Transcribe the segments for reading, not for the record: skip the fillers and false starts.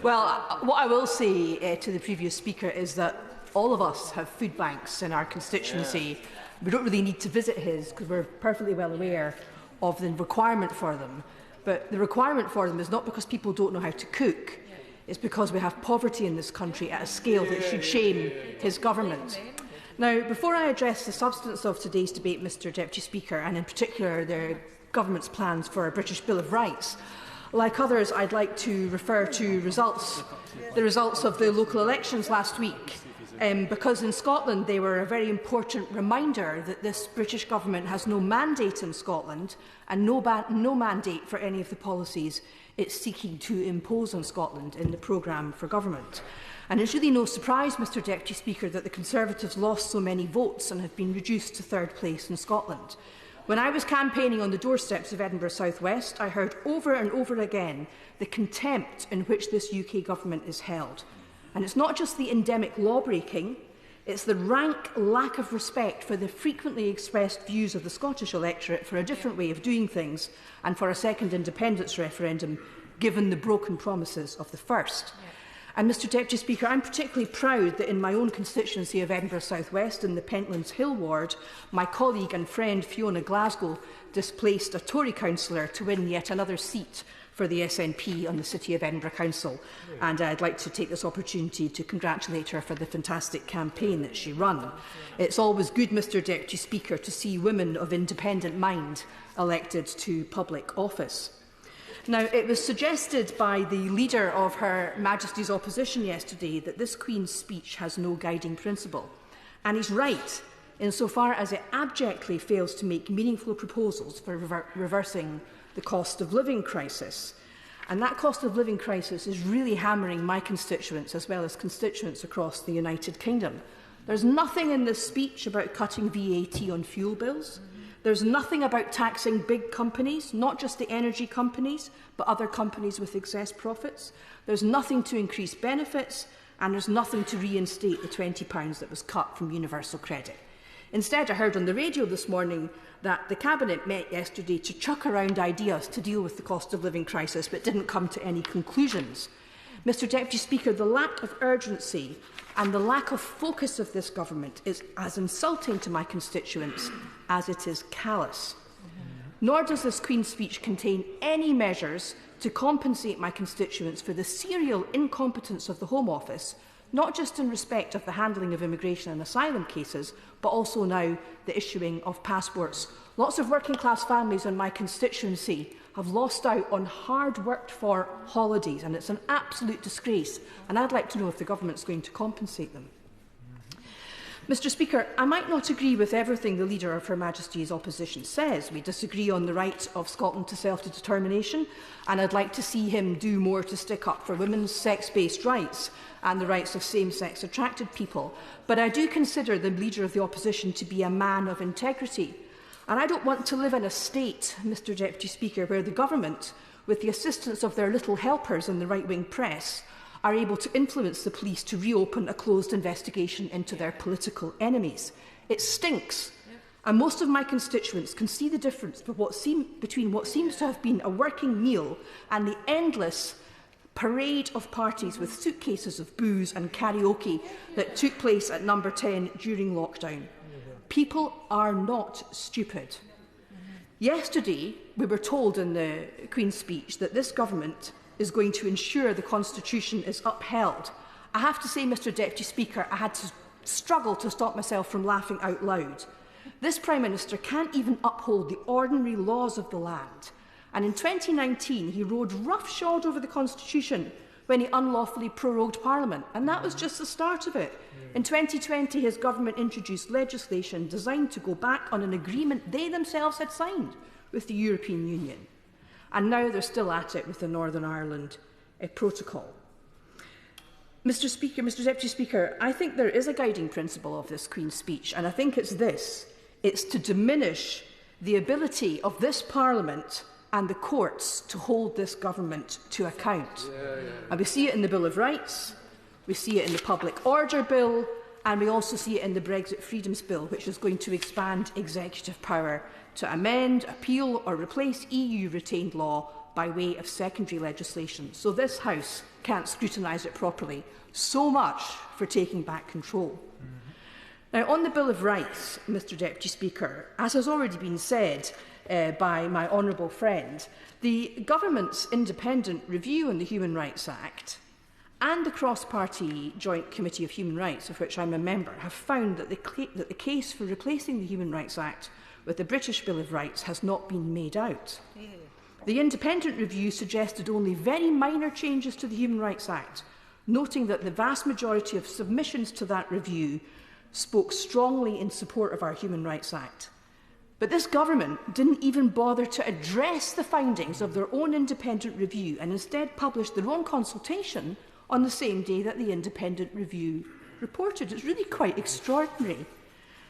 Well, what I will say to the previous speaker is that all of us have food banks in our constituency. We don't really need to visit his because we're perfectly well aware of the requirement for them. But the requirement for them is not because people don't know how to cook. It's because we have poverty in this country at a scale that should shame his government. Now, before I address the substance of today's debate, Mr Deputy Speaker, and in particular the government's plans for a British Bill of Rights, like others, I'd like to refer to the results of the local elections last week, because in Scotland they were a very important reminder that this British government has no mandate in Scotland and no mandate for any of the policies it's seeking to impose on Scotland in the programme for government. And it's really no surprise, Mr Deputy Speaker, that the Conservatives lost so many votes and have been reduced to third place in Scotland. When I was campaigning on the doorsteps of Edinburgh South West, I heard over and over again the contempt in which this UK government is held. And it's not just the endemic law-breaking, it's the rank lack of respect for the frequently expressed views of the Scottish electorate for a different way of doing things and for a second independence referendum, given the broken promises of the first. And, Mr Deputy Speaker, I'm particularly proud that in my own constituency of Edinburgh South West, in the Pentlands Hill ward, my colleague and friend Fiona Glasgow displaced a Tory councillor to win yet another seat for the SNP on the City of Edinburgh Council. And I'd like to take this opportunity to congratulate her for the fantastic campaign that she ran. It's always good, Mr Deputy Speaker, to see women of independent mind elected to public office. Now, it was suggested by the leader of Her Majesty's opposition yesterday that this Queen's speech has no guiding principle. And he's right, insofar as it abjectly fails to make meaningful proposals for reversing the cost of living crisis. And that cost of living crisis is really hammering my constituents as well as constituents across the United Kingdom. There's nothing in this speech about cutting VAT on fuel bills. There's nothing about taxing big companies, not just the energy companies, but other companies with excess profits. There's nothing to increase benefits, and there's nothing to reinstate the £20 that was cut from universal credit. Instead, I heard on the radio this morning that the Cabinet met yesterday to chuck around ideas to deal with the cost of living crisis, but didn't come to any conclusions. Mr Deputy Speaker, the lack of urgency and the lack of focus of this government is as insulting to my constituents as it is callous. Nor does this Queen's speech contain any measures to compensate my constituents for the serial incompetence of the Home Office, not just in respect of the handling of immigration and asylum cases, but also now the issuing of passports. Lots of working-class families in my constituency have lost out on hard-worked-for holidays, and it's an absolute disgrace, and I'd like to know if the government is going to compensate them. Mr Speaker, I might not agree with everything the Leader of Her Majesty's opposition says. We disagree on the right of Scotland to self-determination, and I'd like to see him do more to stick up for women's sex-based rights and the rights of same-sex attracted people. But I do consider the Leader of the opposition to be a man of integrity. And I don't want to live in a state, Mr Deputy Speaker, where the government, with the assistance of their little helpers in the right-wing press, are able to influence the police to reopen a closed investigation into their political enemies. It stinks. And most of my constituents can see the difference between what seems to have been a working meal and the endless parade of parties with suitcases of booze and karaoke that took place at Number 10 during lockdown. People are not stupid. Yesterday, we were told in the Queen's speech that this government is going to ensure the Constitution is upheld. I have to say, Mr Deputy Speaker, I had to struggle to stop myself from laughing out loud. This Prime Minister can't even uphold the ordinary laws of the land. And in 2019, he rode roughshod over the Constitution when he unlawfully prorogued Parliament. And that was just the start of it. In 2020, his government introduced legislation designed to go back on an agreement they themselves had signed with the European Union. And now they're still at it with the Northern Ireland Protocol. Mr Deputy Speaker, I think there is a guiding principle of this Queen's speech, and I think it's this. It's to diminish the ability of this Parliament and the courts to hold this government to account. And we see it in the Bill of Rights, we see it in the Public Order Bill, and we also see it in the Brexit Freedoms Bill, which is going to expand executive power to amend, appeal or replace EU retained law by way of secondary legislation. So this House can't scrutinise it properly. So much for taking back control. Now, on the Bill of Rights, Mr Deputy Speaker, as has already been said by my honourable friend, the government's independent review on the Human Rights Act and the cross-party Joint Committee of Human Rights, of which I'm a member, have found that the case for replacing the Human Rights Act with the British Bill of Rights has not been made out. The independent review suggested only very minor changes to the Human Rights Act, noting that the vast majority of submissions to that review spoke strongly in support of our Human Rights Act. But this government didn't even bother to address the findings of their own independent review and instead published their own consultation on the same day that the independent review reported. It's really quite extraordinary.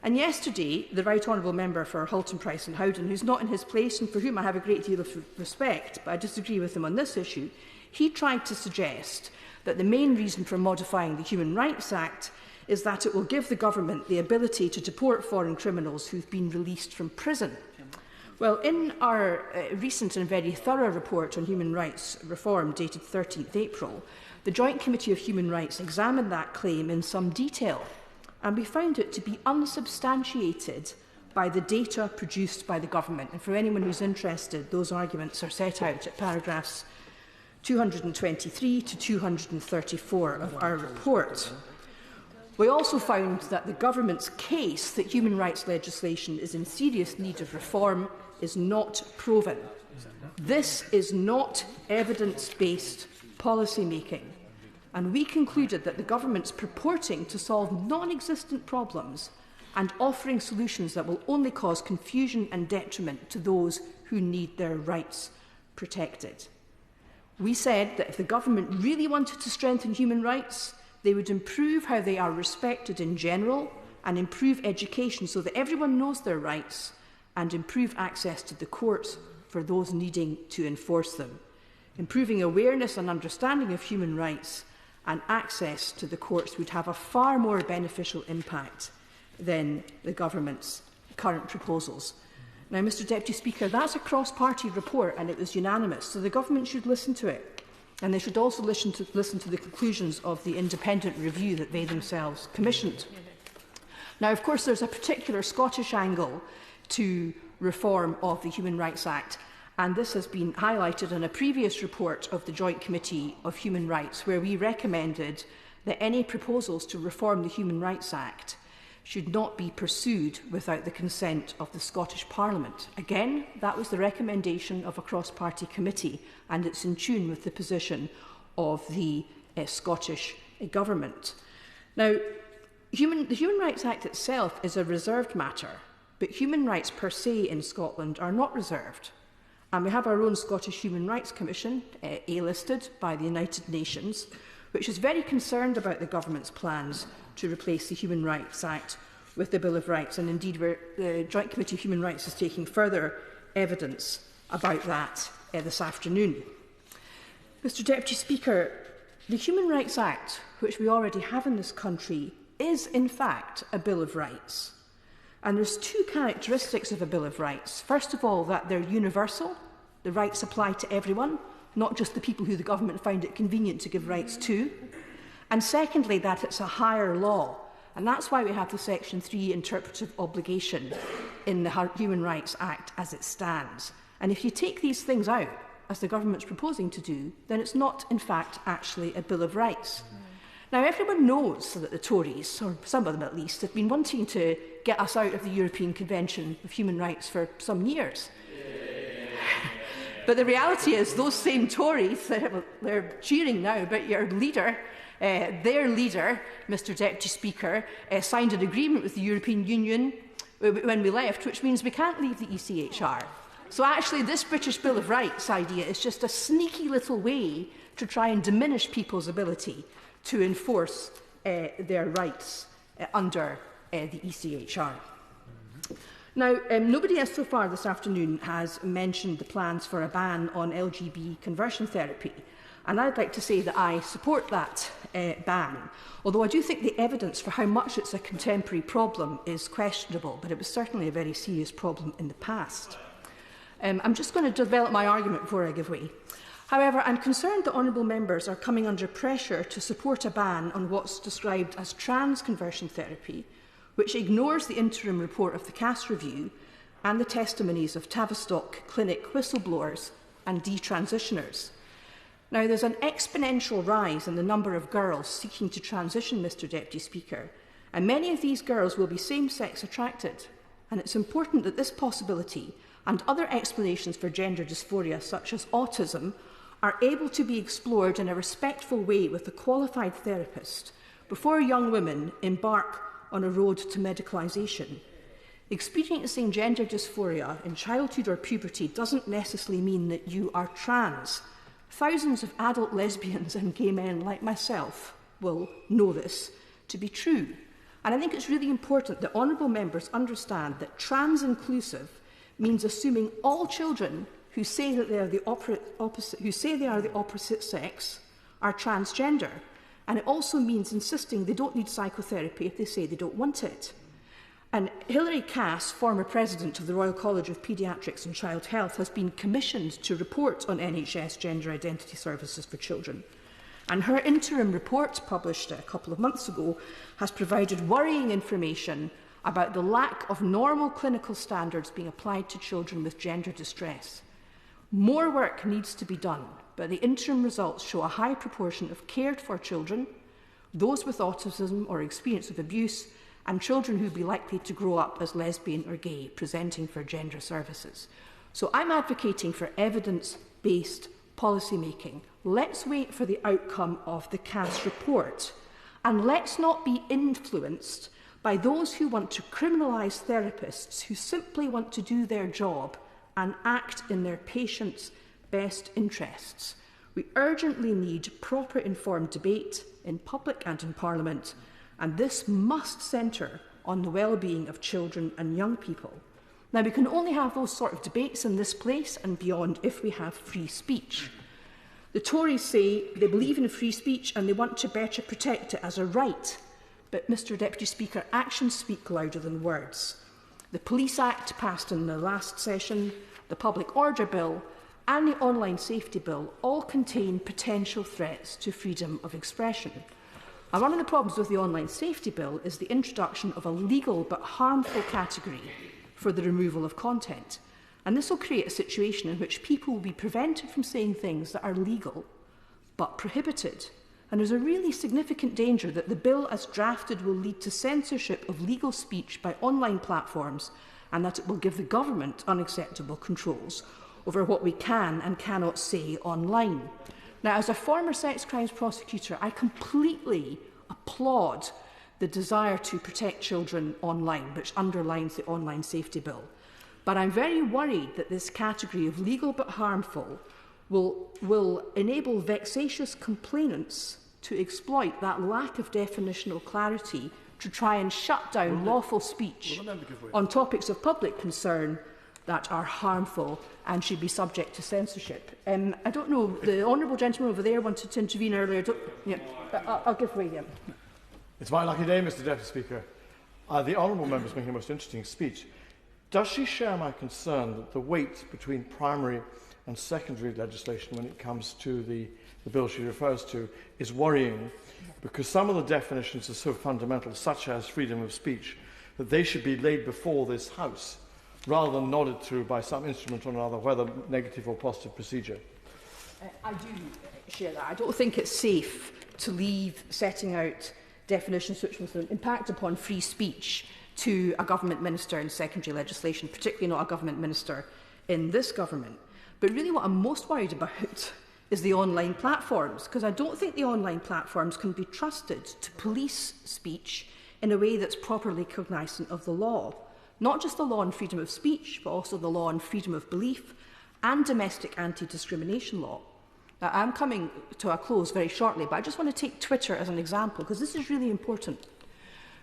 And yesterday, the Right Honourable Member for Halton, Price and Howden, who's not in his place and for whom I have a great deal of respect, but I disagree with him on this issue, he tried to suggest that the main reason for modifying the Human Rights Act is that it will give the government the ability to deport foreign criminals who've been released from prison. Well, in our recent and very thorough report on human rights reform dated 13th April, the Joint Committee of Human Rights examined that claim in some detail, and we found it to be unsubstantiated by the data produced by the government. And for anyone who's interested, those arguments are set out at paragraphs 223 to 234 of our report. We also found that the government's case that human rights legislation is in serious need of reform is not proven. This is not evidence-based policy making, and we concluded that the government's purporting to solve non-existent problems and offering solutions that will only cause confusion and detriment to those who need their rights protected. We said that if the government really wanted to strengthen human rights, they would improve how they are respected in general and improve education so that everyone knows their rights, and improve access to the courts for those needing to enforce them. Improving awareness and understanding of human rights and access to the courts would have a far more beneficial impact than the government's current proposals. Now, Mr Deputy Speaker, that's a cross-party report and it was unanimous, so the government should listen to it. And they should also listen to the conclusions of the independent review that they themselves commissioned. Now, of course, there's a particular Scottish angle to reform of the Human Rights Act, and this has been highlighted in a previous report of the Joint Committee of Human Rights, where we recommended that any proposals to reform the Human Rights Act should not be pursued without the consent of the Scottish Parliament. Again, that was the recommendation of a cross-party committee, and it's in tune with the position of the Scottish Government. Now, the Human Rights Act itself is a reserved matter, but human rights per se in Scotland are not reserved. And we have our own Scottish Human Rights Commission, A-listed by the United Nations, which is very concerned about the government's plans to replace the Human Rights Act with the Bill of Rights. And indeed, the Joint Committee of Human Rights is taking further evidence about that this afternoon. Mr Deputy Speaker, the Human Rights Act, which we already have in this country, is in fact a Bill of Rights. And there's two characteristics of a Bill of Rights. First of all, that they're universal. The rights apply to everyone, not just the people who the government find it convenient to give rights to. And secondly, that it's a higher law. And that's why we have the Section 3 interpretive obligation in the Human Rights Act as it stands. And if you take these things out, as the government's proposing to do, then it's not, in fact, actually a Bill of Rights. Now, everyone knows that the Tories, or some of them at least, have been wanting to get us out of the European Convention of Human Rights for some years. But the reality is those same Tories, they're cheering now, but your leader, their leader, Mr Deputy Speaker, signed an agreement with the European Union when we left, which means we can't leave the ECHR. So actually this British Bill of Rights idea is just a sneaky little way to try and diminish people's ability to enforce their rights under the ECHR. Now, nobody else so far this afternoon has mentioned the plans for a ban on LGB conversion therapy. And I'd like to say that I support that ban, although I do think the evidence for how much it's a contemporary problem is questionable, but it was certainly a very serious problem in the past. I'm just going to develop my argument before I give way. However, I'm concerned that honourable members are coming under pressure to support a ban on what's described as trans conversion therapy, which ignores the interim report of the Cass Review and the testimonies of Tavistock Clinic whistleblowers and detransitioners. Now, there's an exponential rise in the number of girls seeking to transition, Mr Deputy Speaker, and many of these girls will be same-sex attracted. And it's important that this possibility and other explanations for gender dysphoria, such as autism, are able to be explored in a respectful way with a qualified therapist before young women embark on a road to medicalisation. Experiencing gender dysphoria in childhood or puberty doesn't necessarily mean that you are trans. Thousands of adult lesbians and gay men like myself will know this to be true. And I think it's really important that honourable members understand that trans-inclusive means assuming all children who say that they are the opposite sex are transgender. And it also means insisting they don't need psychotherapy if they say they don't want it. And Hilary Cass, former president of the Royal College of Paediatrics and Child Health, has been commissioned to report on NHS gender identity services for children. And her interim report, published a couple of months ago, has provided worrying information about the lack of normal clinical standards being applied to children with gender distress. More work needs to be done, but the interim results show a high proportion of cared-for children, those with autism or experience of abuse, and children who would be likely to grow up as lesbian or gay, presenting for gender services. So I'm advocating for evidence-based policy making. Let's wait for the outcome of the Cass report, and let's not be influenced by those who want to criminalise therapists who simply want to do their job and act in their patients' best interests. We urgently need proper informed debate in public and in Parliament, and this must centre on the well-being of children and young people. Now, we can only have those sort of debates in this place and beyond if we have free speech. The Tories say they believe in free speech and they want to better protect it as a right. But, Mr Deputy Speaker, actions speak louder than words. The Police Act passed in the last session, the Public Order Bill and the Online Safety Bill all contain potential threats to freedom of expression. And one of the problems with the Online Safety Bill is the introduction of a legal but harmful category for the removal of content. And this will create a situation in which people will be prevented from saying things that are legal but prohibited. And there's a really significant danger that the bill as drafted will lead to censorship of legal speech by online platforms, and that it will give the government unacceptable controls over what we can and cannot say online. Now, as a former sex crimes prosecutor, I completely applaud the desire to protect children online, which underlines the Online Safety Bill. But I'm very worried that this category of legal but harmful will enable vexatious complainants to exploit that lack of definitional clarity to try and shut down lawful speech on topics of public concern that are harmful and should be subject to censorship. I don't know, the honourable gentleman over there wanted to intervene earlier. I'll give way. Yeah. It's my lucky day, Mr Deputy Speaker. The honourable member is making a most interesting speech. Does she share my concern that the weight between primary and secondary legislation when it comes to the bill she refers to is worrying, because some of the definitions are so fundamental, such as freedom of speech, that they should be laid before this House rather than nodded through by some instrument or another, whether negative or positive procedure? I do share that. I don't think it's safe to leave setting out definitions which will impact upon free speech to a government minister in secondary legislation, particularly not a government minister in this government. But really what I'm most worried about is the online platforms, because I don't think the online platforms can be trusted to police speech in a way that's properly cognisant of the law. Not just the law on freedom of speech, but also the law on freedom of belief and domestic anti-discrimination law. Now, I'm coming to a close very shortly, but I just want to take Twitter as an example, because this is really important.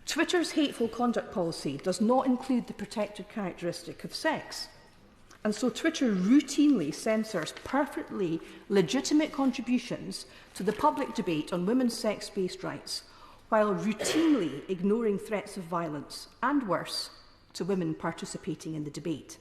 Twitter's hateful conduct policy does not include the protected characteristic of sex. And so Twitter routinely censors perfectly legitimate contributions to the public debate on women's sex-based rights, while routinely ignoring threats of violence, and worse, to women participating in the debate.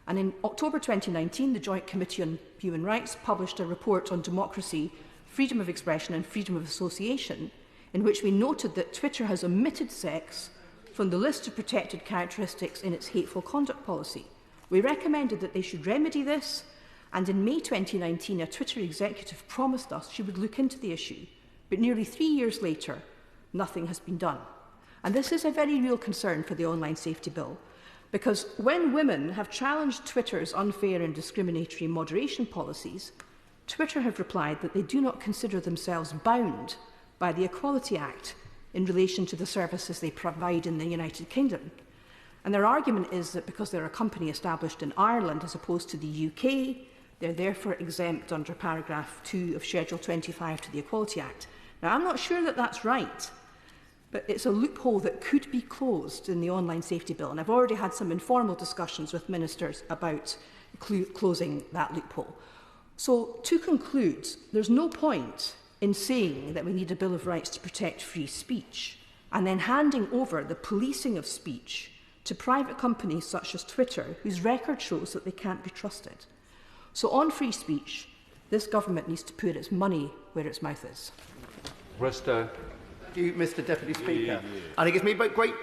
And in October 2019, the Joint Committee on Human Rights published a report on democracy, freedom of expression and freedom of association, in which we noted that Twitter has omitted sex from the list of protected characteristics in its hateful conduct policy. We recommended that they should remedy this, and in May 2019, a Twitter executive promised us she would look into the issue. But nearly 3 years later, nothing has been done. And this is a very real concern for the Online Safety Bill, because when women have challenged Twitter's unfair and discriminatory moderation policies, Twitter have replied that they do not consider themselves bound by the Equality Act in relation to the services they provide in the United Kingdom. And their argument is that because they're a company established in Ireland as opposed to the UK, they're therefore exempt under paragraph 2 of Schedule 25 to the Equality Act. Now, I'm not sure that that's right, but it's a loophole that could be closed in the Online Safety Bill. And I've already had some informal discussions with ministers about closing that loophole. So, to conclude, there's no point in saying that we need a Bill of Rights to protect free speech and then handing over the policing of speech to private companies such as Twitter, whose record shows that they can't be trusted. So on free speech, this government needs to put its money where its mouth is. Thank you, Mr Deputy Speaker. And it gives me great